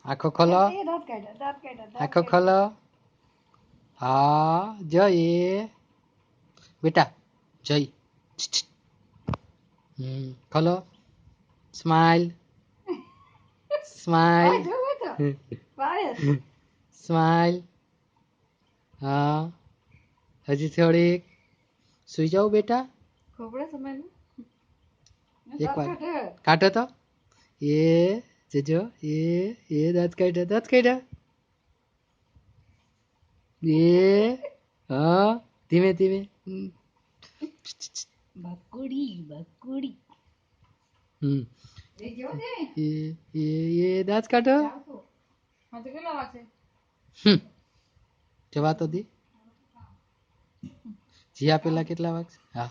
આંખો ખોલો, આંખો ખોલો. હા જય બેટા જય. ખોલો. Smile smile smile. હા હજી થોડીક. સુઈ જાઓ બેટા. એક વાર કાઢો તો. એ જજો એ દાંત કાઢ્યા, દાંત કાઢ્યા. હા ધીમે ધીમે. એ દાંત કાઢો. જવા તો દી. જીયા પેલા કેટલા વાગશે? હા